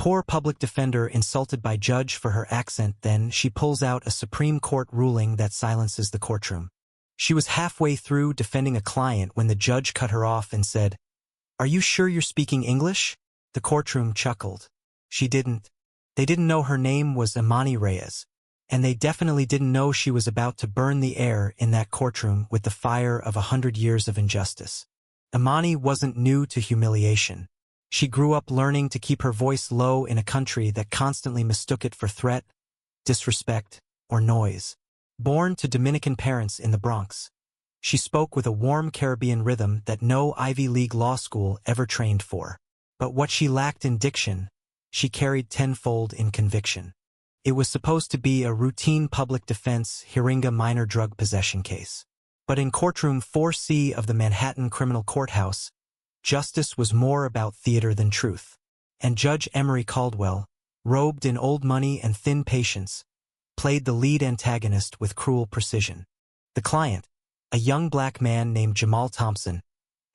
Poor public defender insulted by judge for her accent. Then she pulls out a Supreme Court ruling that silences the courtroom. She was halfway through defending a client when the judge cut her off and said, "Are you sure you're speaking English?" The courtroom chuckled. She didn't. They didn't know her name was Imani Reyes, and they definitely didn't know she was about to burn the air in that courtroom with the fire of 100 years of injustice. Imani wasn't new to humiliation. She grew up learning to keep her voice low in a country that constantly mistook it for threat, disrespect, or noise. Born to Dominican parents in the Bronx, she spoke with a warm Caribbean rhythm that no Ivy League law school ever trained for. But what she lacked in diction, she carried tenfold in conviction. It was supposed to be a routine public defense Hiringa minor drug possession case. But in courtroom 4C of the Manhattan Criminal Courthouse, justice was more about theater than truth. And Judge Emery Caldwell, robed in old money and thin patience, played the lead antagonist with cruel precision. The client, a young black man named Jamal Thompson,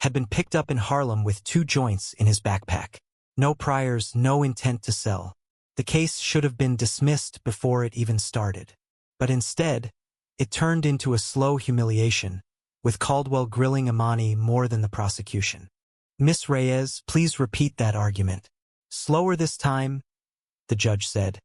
had been picked up in Harlem with 2 joints in his backpack. No priors, no intent to sell. The case should have been dismissed before it even started. But instead, it turned into a slow humiliation, with Caldwell grilling Imani more than the prosecution. "Miss Reyes, please repeat that argument. Slower this time," the judge said,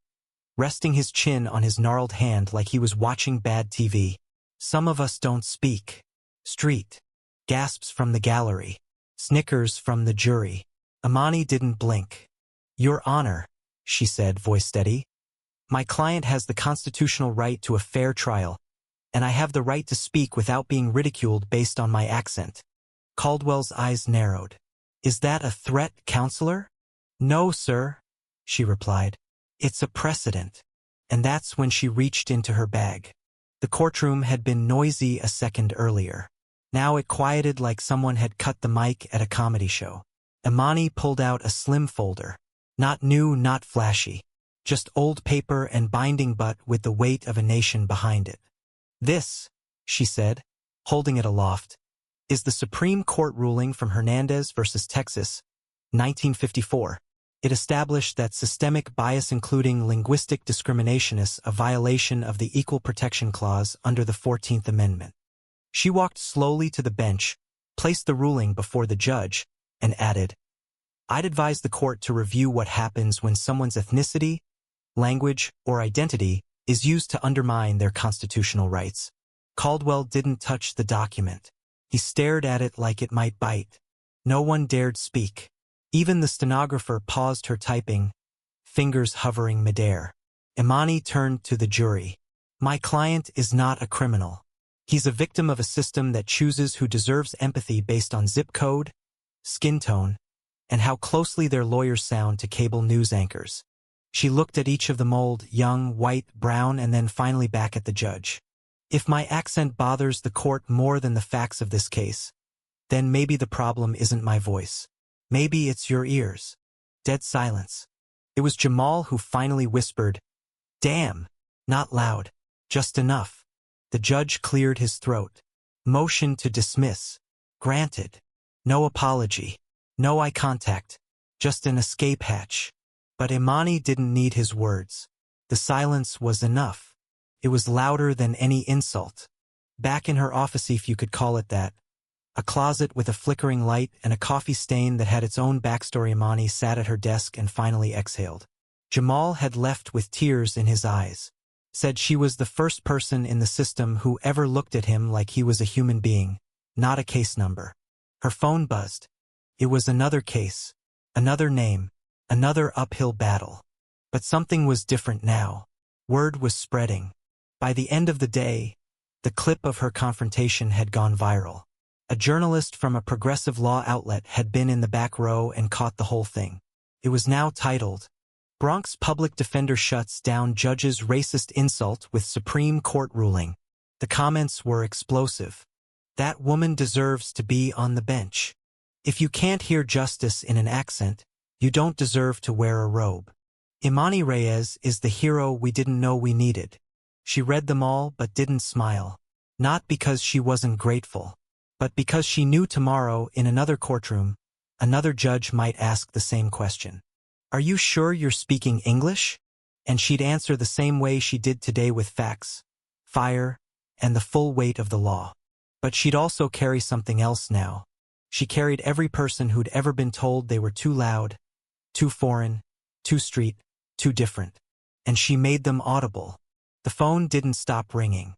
resting his chin on his gnarled hand like he was watching bad TV. "Some of us don't speak." Street. Gasps from the gallery. Snickers from the jury. Imani didn't blink. "Your Honor," she said, voice steady, "my client has the constitutional right to a fair trial, and I have the right to speak without being ridiculed based on my accent." Caldwell's eyes narrowed. "Is that a threat, counselor?" "No, sir," she replied. "It's a precedent." And that's when she reached into her bag. The courtroom had been noisy a second earlier. Now it quieted like someone had cut the mic at a comedy show. Imani pulled out a slim folder. Not new, not flashy. Just old paper and binding, but with the weight of a nation behind it. "This," she said, holding it aloft, "is the Supreme Court ruling from Hernandez versus Texas, 1954. It established that systemic bias, including linguistic discrimination, is a violation of the Equal Protection Clause under the 14th Amendment." She walked slowly to the bench, placed the ruling before the judge, and added, "I'd advise the court to review what happens when someone's ethnicity, language, or identity is used to undermine their constitutional rights." Caldwell didn't touch the document. He stared at it like it might bite. No one dared speak. Even the stenographer paused her typing, fingers hovering midair. Imani turned to the jury. "My client is not a criminal. He's a victim of a system that chooses who deserves empathy based on zip code, skin tone, and how closely their lawyers sound to cable news anchors." She looked at each of them, old, young, white, brown, and then finally back at the judge. "If my accent bothers the court more than the facts of this case, then maybe the problem isn't my voice. Maybe it's your ears." Dead silence. It was Jamal who finally whispered, "Damn." Not loud, just enough. The judge cleared his throat. Motion to dismiss. Granted. No apology. No eye contact. Just an escape hatch. But Imani didn't need his words. The silence was enough. It was louder than any insult. Back in her office, if you could call it that, a closet with a flickering light and a coffee stain that had its own backstory, Imani sat at her desk and finally exhaled. Jamal had left with tears in his eyes. Said she was the first person in the system who ever looked at him like he was a human being, not a case number. Her phone buzzed. It was another case, another name, another uphill battle. But something was different now. Word was spreading. By the end of the day, the clip of her confrontation had gone viral. A journalist from a progressive law outlet had been in the back row and caught the whole thing. It was now titled, "Bronx Public Defender Shuts Down Judge's Racist Insult with Supreme Court Ruling." The comments were explosive. "That woman deserves to be on the bench. If you can't hear justice in an accent, you don't deserve to wear a robe. Imani Reyes is the hero we didn't know we needed." She read them all but didn't smile. Not because she wasn't grateful, but because she knew tomorrow in another courtroom, another judge might ask the same question. "Are you sure you're speaking English?" And she'd answer the same way she did today, with facts, fire, and the full weight of the law. But she'd also carry something else now. She carried every person who'd ever been told they were too loud, too foreign, too street, too different. And she made them audible. The phone didn't stop ringing.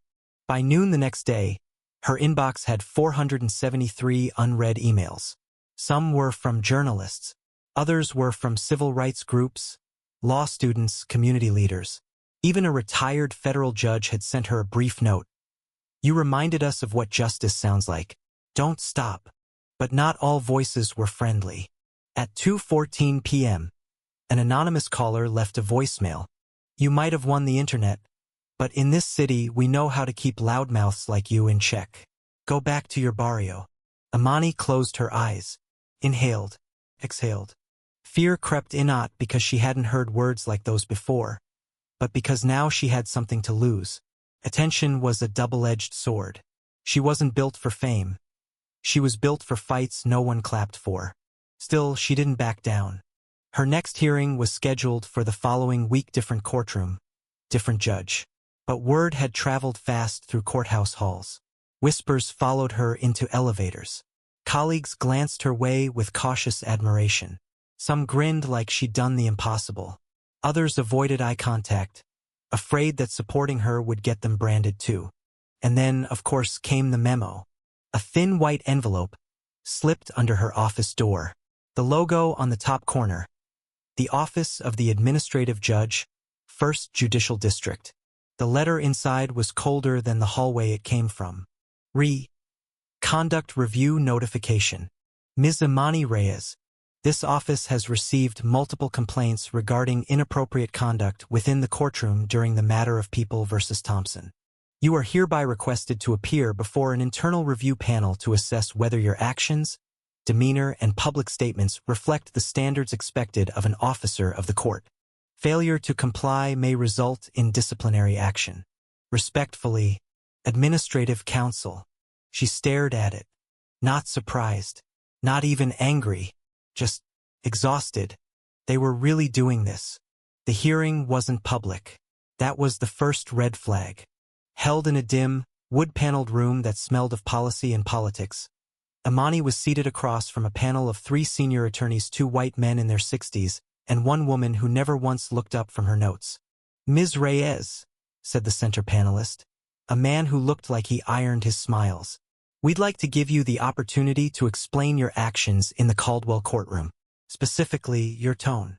By noon the next day, her inbox had 473 unread emails. Some were from journalists. Others were from civil rights groups, law students, community leaders. Even a retired federal judge had sent her a brief note. "You reminded us of what justice sounds like. Don't stop." But not all voices were friendly. At 2:14 p.m., an anonymous caller left a voicemail. "You might have won the internet, but in this city we know how to keep loudmouths like you in check. Go back to your barrio." Imani closed her eyes, inhaled, exhaled. Fear crept in, not because she hadn't heard words like those before, but because now she had something to lose. Attention was a double-edged sword. She wasn't built for fame. She was built for fights no one clapped for. Still, she didn't back down. Her next hearing was scheduled for the following week, different courtroom, different judge. But word had traveled fast through courthouse halls. Whispers followed her into elevators. Colleagues glanced her way with cautious admiration. Some grinned like she'd done the impossible. Others avoided eye contact, afraid that supporting her would get them branded too. And then, of course, came the memo. A thin white envelope slipped under her office door. The logo on the top corner. The Office of the Administrative Judge, 1st Judicial District. The letter inside was colder than the hallway it came from. Conduct Review Notification. Ms. Imani Reyes, this office has received multiple complaints regarding inappropriate conduct within the courtroom during the matter of People v. Thompson. You are hereby requested to appear before an internal review panel to assess whether your actions, demeanor, and public statements reflect the standards expected of an officer of the court. Failure to comply may result in disciplinary action. Respectfully, Administrative Counsel. She stared at it. Not surprised. Not even angry. Just exhausted. They were really doing this. The hearing wasn't public. That was the first red flag. Held in a dim, wood-paneled room that smelled of policy and politics. Imani was seated across from a panel of 3 senior attorneys, 2 white men in their 60s, and 1 woman who never once looked up from her notes. "Ms. Reyes," said the center panelist, a man who looked like he ironed his smiles. "We'd like to give you the opportunity to explain your actions in the Caldwell courtroom, specifically your tone."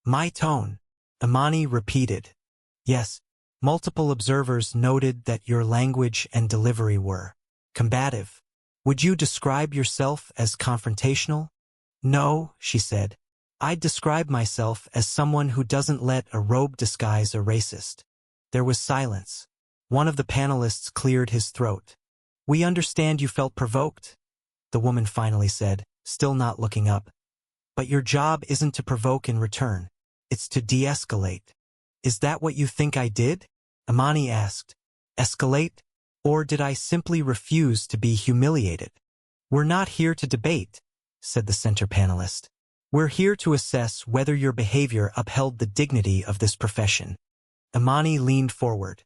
"My tone," Imani repeated. "Yes." Multiple observers noted that your language and delivery were combative. "Would you describe yourself as confrontational?" "No," she said. "I'd describe myself as someone who doesn't let a robe disguise a racist." There was silence. One of the panelists cleared his throat. "We understand you felt provoked," the woman finally said, still not looking up. "But your job isn't to provoke in return. It's to de-escalate." "Is that what you think I did?" Imani asked. "Escalate? Or did I simply refuse to be humiliated?" "We're not here to debate," said the center panelist. "We're here to assess whether your behavior upheld the dignity of this profession." Imani leaned forward.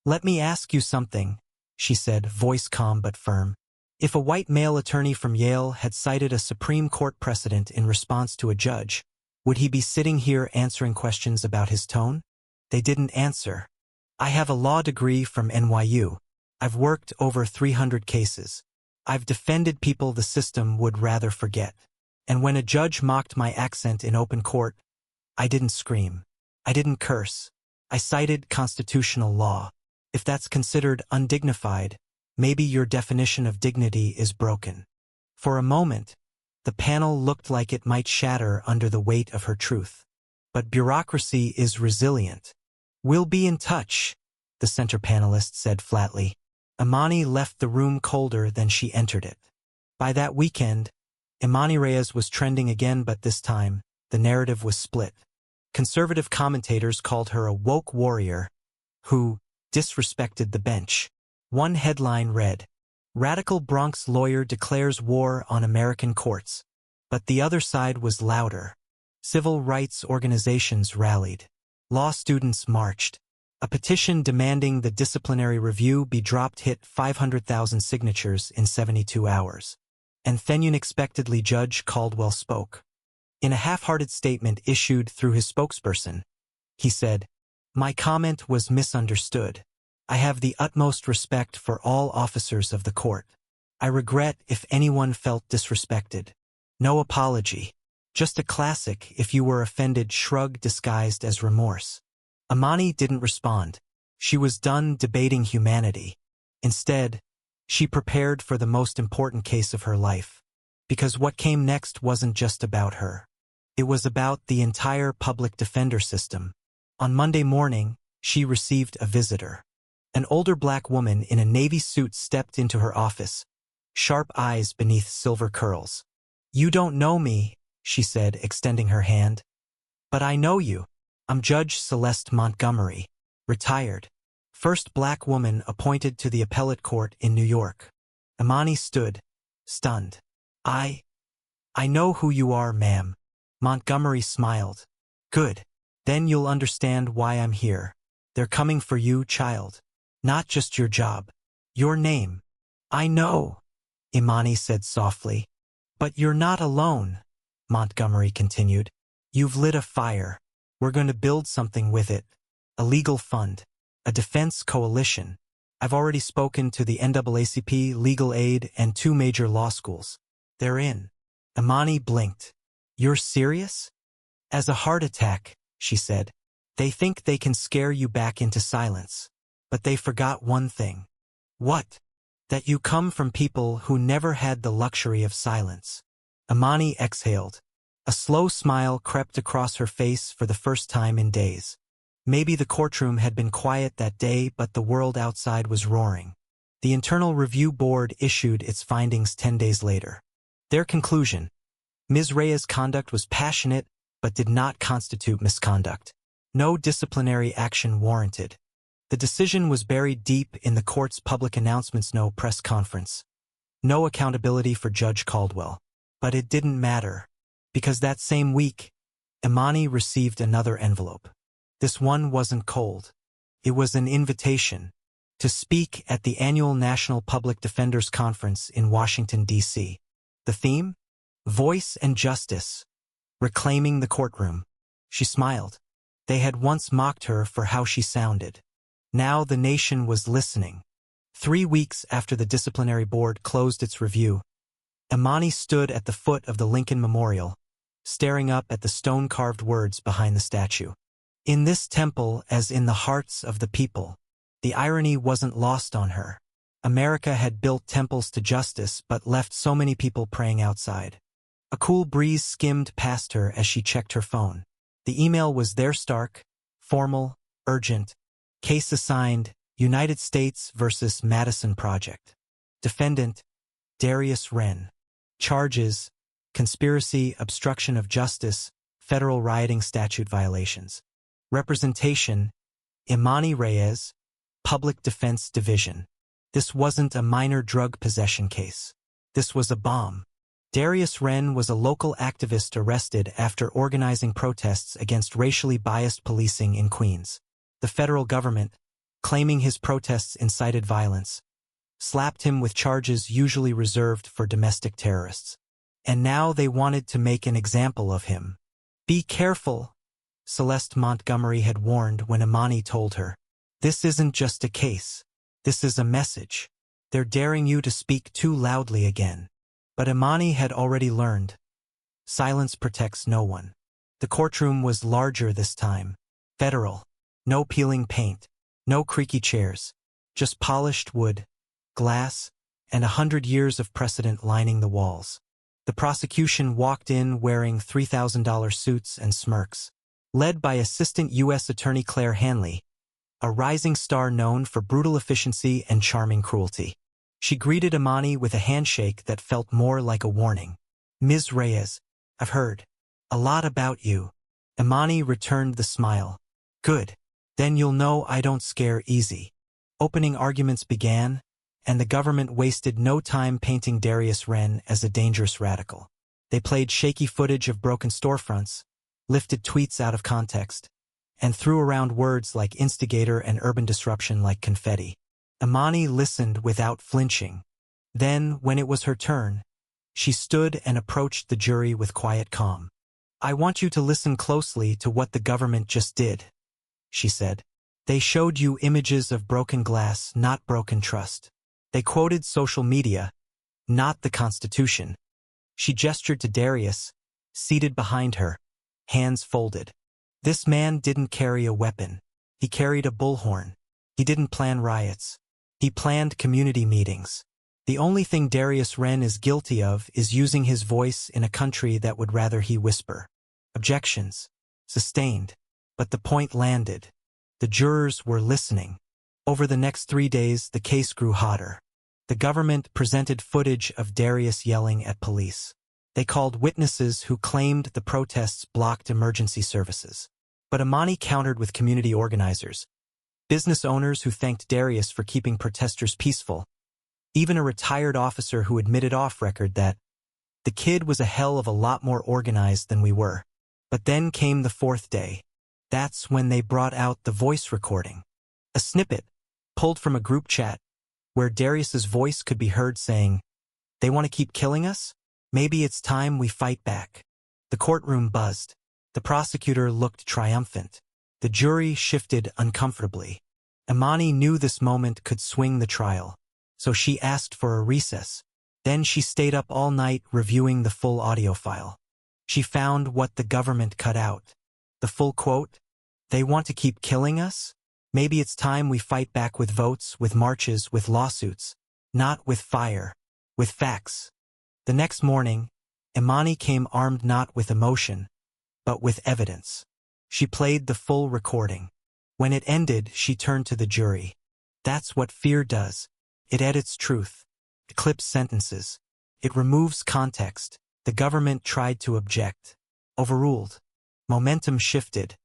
"Let me ask you something," she said, voice calm but firm. "If a white male attorney from Yale had cited a Supreme Court precedent in response to a judge, would he be sitting here answering questions about his tone?" They didn't answer. "I have a law degree from NYU. I've worked over 300 cases. I've defended people the system would rather forget. And when a judge mocked my accent in open court, I didn't scream. I didn't curse. I cited constitutional law. If that's considered undignified, maybe your definition of dignity is broken." For a moment, the panel looked like it might shatter under the weight of her truth. But bureaucracy is resilient. "We'll be in touch," the center panelist said flatly. Imani left the room colder than she entered it. By that weekend, Imani Reyes was trending again, but this time, the narrative was split. Conservative commentators called her a woke warrior who disrespected the bench. One headline read, "Radical Bronx lawyer declares war on American courts." But the other side was louder. Civil rights organizations rallied. Law students marched. A petition demanding the disciplinary review be dropped hit 500,000 signatures in 72 hours. And then unexpectedly Judge Caldwell spoke. In a half-hearted statement issued through his spokesperson, he said, "My comment was misunderstood. I have the utmost respect for all officers of the court. I regret if anyone felt disrespected. No apology. Just a classic if you were offended shrug disguised as remorse." Imani didn't respond. She was done debating humanity. Instead, she prepared for the most important case of her life. Because what came next wasn't just about her. It was about the entire public defender system. On Monday morning, she received a visitor. An older black woman in a navy suit stepped into her office, sharp eyes beneath silver curls. "You don't know me," she said, extending her hand. "But I know you. I'm Judge Celeste Montgomery, retired. First black woman appointed to the appellate court in New York." Imani stood, stunned. I know who you are, ma'am." Montgomery smiled. "Good. Then you'll understand why I'm here. They're coming for you, child. Not just your job. Your name." "I know," Imani said softly. "But you're not alone," Montgomery continued. "You've lit a fire. We're going to build something with it. A legal fund. A defense coalition. I've already spoken to the NAACP, Legal Aid, and 2 major law schools. They're in." Imani blinked. "You're serious?" "As a heart attack," she said. "They think they can scare you back into silence. But they forgot one thing." "What?" "That you come from people who never had the luxury of silence." Imani exhaled. A slow smile crept across her face for the first time in days. Maybe the courtroom had been quiet that day, but the world outside was roaring. The Internal Review Board issued its findings 10 days later. Their conclusion: Ms. Reyes' conduct was passionate, but did not constitute misconduct. No disciplinary action warranted. The decision was buried deep in the court's public announcements, no press conference. No accountability for Judge Caldwell. But it didn't matter. Because that same week, Imani received another envelope. This one wasn't cold. It was an invitation to speak at the annual National Public Defenders Conference in Washington, D.C. The theme? Voice and Justice. Reclaiming the courtroom. She smiled. They had once mocked her for how she sounded. Now the nation was listening. 3 weeks after the disciplinary board closed its review, Imani stood at the foot of the Lincoln Memorial, staring up at the stone-carved words behind the statue. In this temple, as in the hearts of the people, the irony wasn't lost on her. America had built temples to justice but left so many people praying outside. A cool breeze skimmed past her as she checked her phone. The email was there, stark, formal, urgent. Case assigned, United States versus Madison Project. Defendant, Darius Wren. Charges, conspiracy, obstruction of justice, federal rioting statute violations. Representation, Imani Reyes, Public Defense Division. This wasn't a minor drug possession case. This was a bomb. Darius Wren was a local activist arrested after organizing protests against racially biased policing in Queens. The federal government, claiming his protests incited violence, slapped him with charges usually reserved for domestic terrorists. And now they wanted to make an example of him. "Be careful," Celeste Montgomery had warned when Imani told her. "This isn't just a case. This is a message. They're daring you to speak too loudly again." But Imani had already learned. Silence protects no one. The courtroom was larger this time. Federal. No peeling paint. No creaky chairs. Just polished wood, glass, and 100 years of precedent lining the walls. The prosecution walked in wearing $3,000 suits and smirks. Led by Assistant U.S. Attorney Claire Hanley, a rising star known for brutal efficiency and charming cruelty. She greeted Imani with a handshake that felt more like a warning. "Ms. Reyes, I've heard a lot about you." Imani returned the smile. "Good. Then you'll know I don't scare easy." Opening arguments began, and the government wasted no time painting Darius Wren as a dangerous radical. They played shaky footage of broken storefronts, lifted tweets out of context, and threw around words like instigator and urban disruption like confetti. Imani listened without flinching. Then, when it was her turn, she stood and approached the jury with quiet calm. "I want you to listen closely to what the government just did," she said. "They showed you images of broken glass, not broken trust. They quoted social media, not the Constitution." She gestured to Darius, seated behind her, hands folded. This man didn't carry a weapon. He carried a bullhorn. He didn't plan riots. He planned community meetings. The only thing Darius Wren is guilty of is using his voice in a country that would rather he whisper. Objections. Sustained. But the point landed. The jurors were listening. Over the next 3 days, the case grew hotter. The government presented footage of Darius yelling at police. They called witnesses who claimed the protests blocked emergency services. But Imani countered with community organizers, business owners who thanked Darius for keeping protesters peaceful, even a retired officer who admitted off-record that the kid was a hell of a lot more organized than we were. But then came the 4th day. That's when they brought out the voice recording. A snippet, pulled from a group chat, where Darius's voice could be heard saying, "They want to keep killing us? Maybe it's time we fight back." The courtroom buzzed. The prosecutor looked triumphant. The jury shifted uncomfortably. Imani knew this moment could swing the trial, so she asked for a recess. Then she stayed up all night reviewing the full audio file. She found what the government cut out. The full quote, "They want to keep killing us? Maybe it's time we fight back with votes, with marches, with lawsuits. Not with fire, with facts." The next morning, Imani came armed not with emotion, but with evidence. She played the full recording. When it ended, she turned to the jury. That's what fear does. It edits truth. It clips sentences. It removes context. The government tried to object. Overruled. Momentum shifted.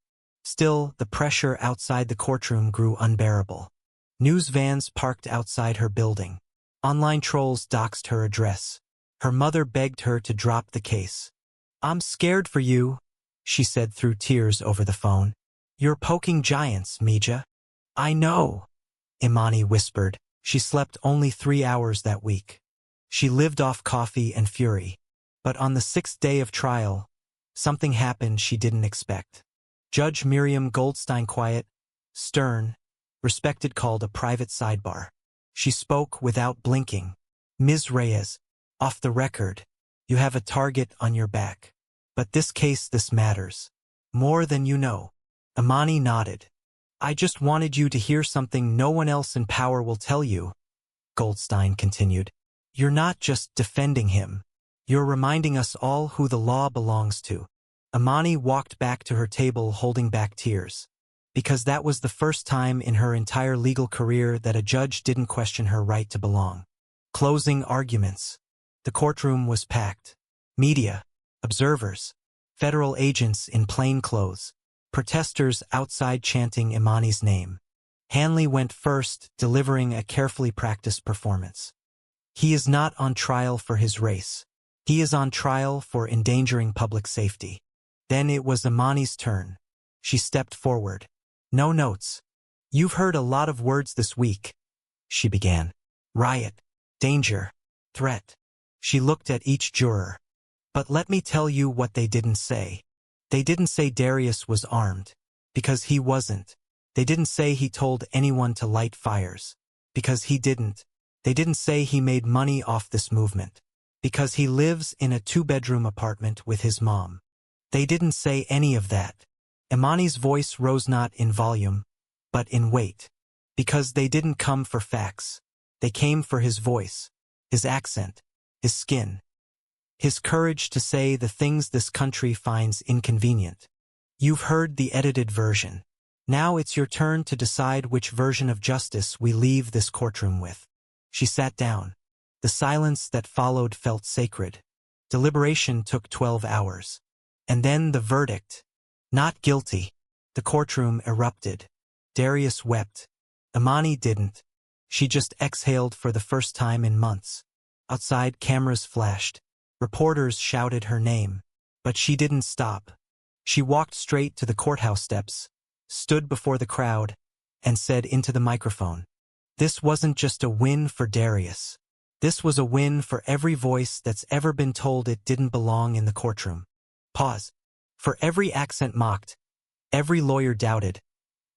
Still, the pressure outside the courtroom grew unbearable. News vans parked outside her building. Online trolls doxed her address. Her mother begged her to drop the case. "I'm scared for you," she said through tears over the phone. "You're poking giants, Mija." "I know," Imani whispered. She slept only 3 hours that week. She lived off coffee and fury. But on the 6th day of trial, something happened she didn't expect. Judge Miriam Goldstein, quiet, stern, respected, called a private sidebar. She spoke without blinking. "Ms. Reyes, off the record, you have a target on your back. But this case, this matters. More than you know." Imani nodded. "I just wanted you to hear something no one else in power will tell you," Goldstein continued. "You're not just defending him. You're reminding us all who the law belongs to." Imani walked back to her table holding back tears. Because that was the first time in her entire legal career that a judge didn't question her right to belong. Closing arguments. The courtroom was packed. Media, observers, federal agents in plain clothes, protesters outside chanting Imani's name. Hanley went first, delivering a carefully practiced performance. He is not on trial for his race. He is on trial for endangering public safety. Then it was Imani's turn. She stepped forward. "No notes. You've heard a lot of words this week," she began. "Riot, danger, threat." She looked at each juror. "But let me tell you what they didn't say. They didn't say Darius was armed, because he wasn't. They didn't say he told anyone to light fires, because he didn't. They didn't say he made money off this movement, because he lives in a 2-bedroom apartment with his mom. They didn't say any of that." Imani's voice rose not in volume, but in weight. "Because they didn't come for facts. They came for his voice, his accent, his skin, his courage to say the things this country finds inconvenient. You've heard the edited version. Now it's your turn to decide which version of justice we leave this courtroom with." She sat down. The silence that followed felt sacred. Deliberation took 12 hours. And then the verdict. Not guilty. The courtroom erupted. Darius wept. Imani didn't. She just exhaled for the first time in months. Outside, cameras flashed. Reporters shouted her name. But she didn't stop. She walked straight to the courthouse steps, stood before the crowd, and said into the microphone, "This wasn't just a win for Darius. This was a win for every voice that's ever been told it didn't belong in the courtroom." Pause. For every accent mocked, every lawyer doubted,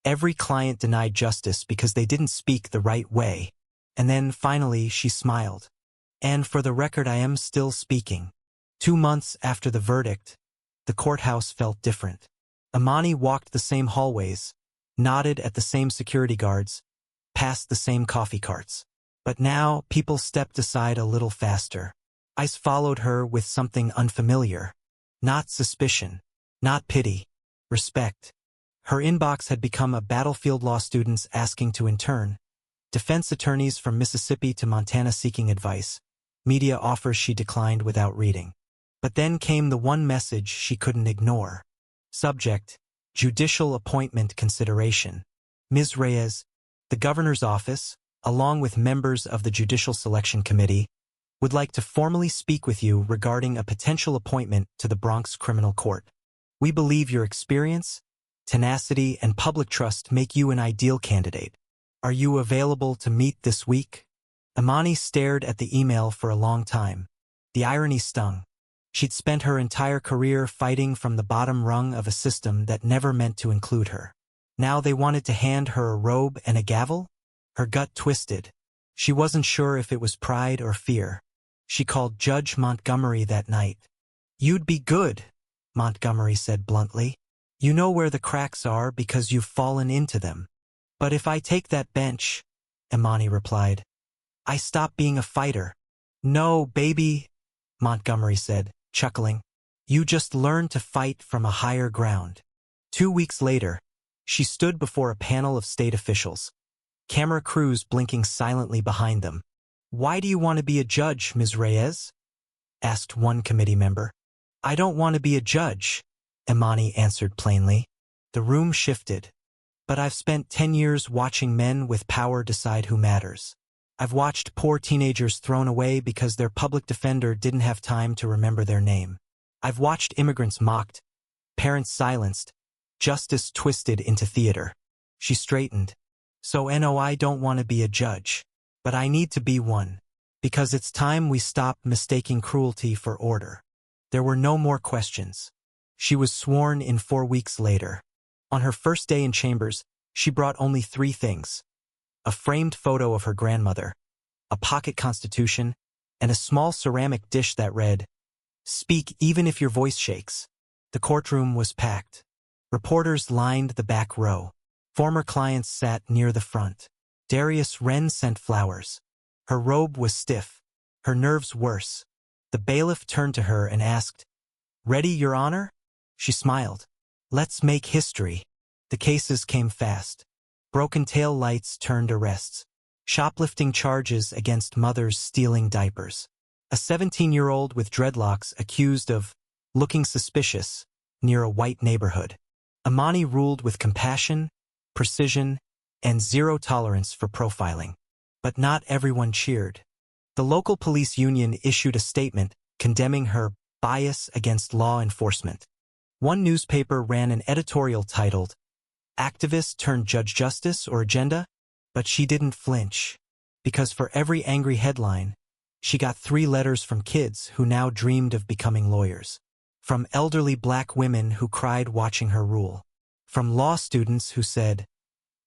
every client denied justice because they didn't speak the right way. And then, finally, she smiled. "And for the record, I am still speaking." 2 months after the verdict, the courthouse felt different. Imani walked the same hallways, nodded at the same security guards, passed the same coffee carts. But now, people stepped aside a little faster. Eyes followed her with something unfamiliar. Not suspicion, not pity, respect. Her inbox had become a battlefield law students asking to intern, defense attorneys from Mississippi to Montana seeking advice, media offers she declined without reading. But then came the one message she couldn't ignore. Subject: Judicial Appointment Consideration. Ms. Reyes, the governor's office, along with members of the Judicial Selection Committee, would like to formally speak with you regarding a potential appointment to the Bronx Criminal Court. We believe your experience, tenacity, and public trust make you an ideal candidate. Are you available to meet this week? Imani stared at the email for a long time. The irony stung. She'd spent her entire career fighting from the bottom rung of a system that never meant to include her. Now they wanted to hand her a robe and a gavel? Her gut twisted. She wasn't sure if it was pride or fear. She called Judge Montgomery that night. "You'd be good," Montgomery said bluntly. "You know where the cracks are because you've fallen into them." "But if I take that bench," Imani replied, "I stop being a fighter." "No, baby," Montgomery said, chuckling. "You just learn to fight from a higher ground." 2 weeks later, she stood before a panel of state officials, camera crews blinking silently behind them. "Why do you want to be a judge, Ms. Reyes?" asked one committee member. "I don't want to be a judge," Imani answered plainly. The room shifted. "But I've spent 10 years watching men with power decide who matters. I've watched poor teenagers thrown away because their public defender didn't have time to remember their name. I've watched immigrants mocked, parents silenced, justice twisted into theater." She straightened. "So no, I don't want to be a judge. But I need to be one. Because it's time we stop mistaking cruelty for order." There were no more questions. She was sworn in 4 weeks later. On her first day in chambers, she brought only 3 things: a framed photo of her grandmother, a pocket constitution, and a small ceramic dish that read, "Speak even if your voice shakes." The courtroom was packed. Reporters lined the back row. Former clients sat near the front. Darius Wren sent flowers. Her robe was stiff, her nerves worse. The bailiff turned to her and asked, "Ready, Your Honor?" She smiled. "Let's make history." The cases came fast. Broken tail lights turned arrests. Shoplifting charges against mothers stealing diapers. A 17-year-old with dreadlocks accused of looking suspicious near a white neighborhood. Imani ruled with compassion, precision, and zero tolerance for profiling. But not everyone cheered. The local police union issued a statement condemning her bias against law enforcement. One newspaper ran an editorial titled, "Activist Turned Judge Justice or Agenda?" But she didn't flinch. Because for every angry headline, she got 3 letters from kids who now dreamed of becoming lawyers. From elderly black women who cried watching her rule. From law students who said,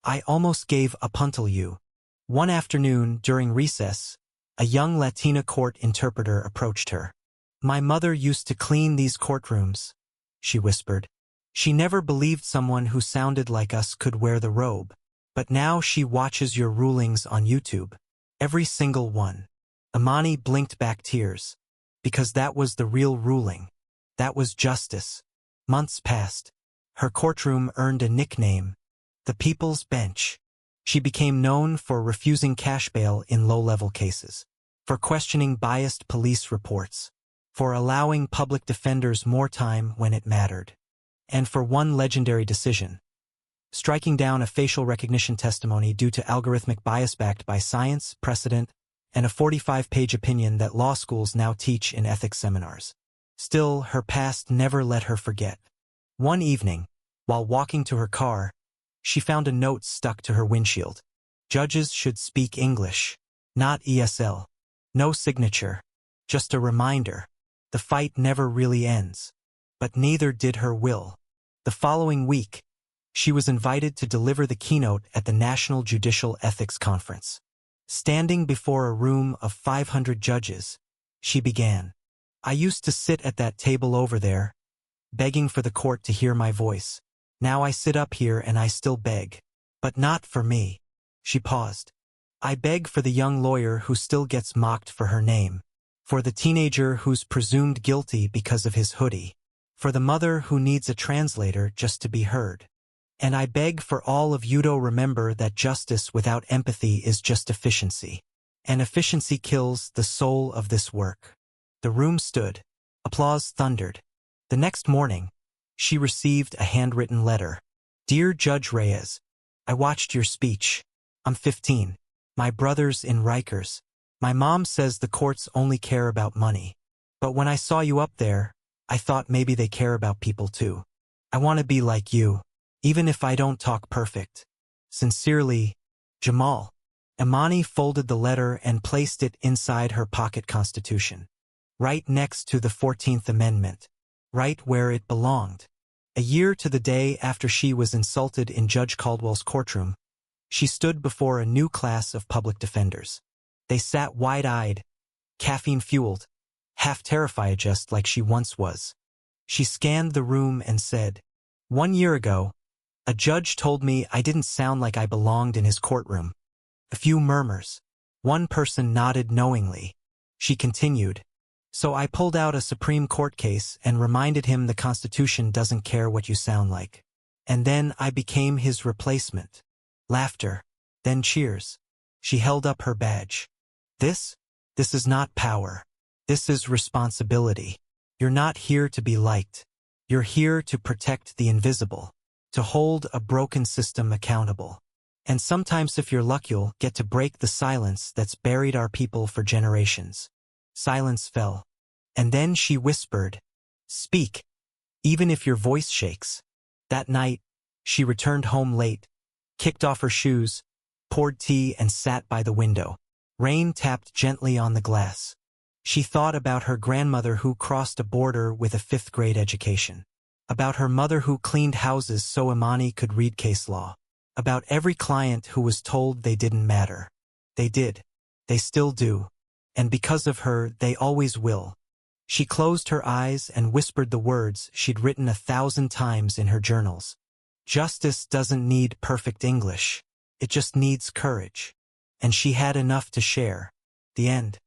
"I almost gave up until you." One afternoon, during recess, a young Latina court interpreter approached her. "My mother used to clean these courtrooms," she whispered. "She never believed someone who sounded like us could wear the robe. But now she watches your rulings on YouTube. Every single one." Imani blinked back tears. Because that was the real ruling. That was justice. Months passed. Her courtroom earned a nickname, the People's Bench. She became known for refusing cash bail in low-level cases, for questioning biased police reports, for allowing public defenders more time when it mattered, and for one legendary decision, striking down a facial recognition testimony due to algorithmic bias backed by science, precedent, and a 45-page opinion that law schools now teach in ethics seminars. Still, her past never let her forget. One evening, while walking to her car, she found a note stuck to her windshield. Judges should speak English, not ESL. No signature, just a reminder. The fight never really ends. But neither did her will. The following week, she was invited to deliver the keynote at the National Judicial Ethics Conference. Standing before a room of 500 judges, she began. I used to sit at that table over there, begging for the court to hear my voice. Now I sit up here and I still beg. But not for me. She paused. I beg for the young lawyer who still gets mocked for her name. For the teenager who's presumed guilty because of his hoodie. For the mother who needs a translator just to be heard. And I beg for all of you to remember that justice without empathy is just efficiency. And efficiency kills the soul of this work. The room stood. Applause thundered. The next morning, she received a handwritten letter. Dear Judge Reyes, I watched your speech. I'm 15. My brother's in Rikers. My mom says the courts only care about money. But when I saw you up there, I thought maybe they care about people too. I want to be like you, even if I don't talk perfect. Sincerely, Jamal. Imani folded the letter and placed it inside her pocket constitution. Right next to the 14th Amendment. Right where it belonged. A year to the day after she was insulted in Judge Caldwell's courtroom, she stood before a new class of public defenders. They sat wide-eyed, caffeine-fueled, half-terrified just like she once was. She scanned the room and said, 1 year ago, a judge told me I didn't sound like I belonged in his courtroom. A few murmurs. One person nodded knowingly. She continued, so I pulled out a Supreme Court case and reminded him the Constitution doesn't care what you sound like. And then I became his replacement. Laughter. Then cheers. She held up her badge. This is not power. This is responsibility. You're not here to be liked. You're here to protect the invisible. To hold a broken system accountable. And sometimes if you're lucky you'll get to break the silence that's buried our people for generations. Silence fell. And then she whispered, speak, even if your voice shakes. That night, she returned home late, kicked off her shoes, poured tea and sat by the window. Rain tapped gently on the glass. She thought about her grandmother who crossed a border with a 5th grade education. About her mother who cleaned houses so Imani could read case law. About every client who was told they didn't matter. They did. They still do. And because of her, they always will. She closed her eyes and whispered the words she'd written 1,000 times in her journals. Justice doesn't need perfect English. It just needs courage. And she had enough to share. The end.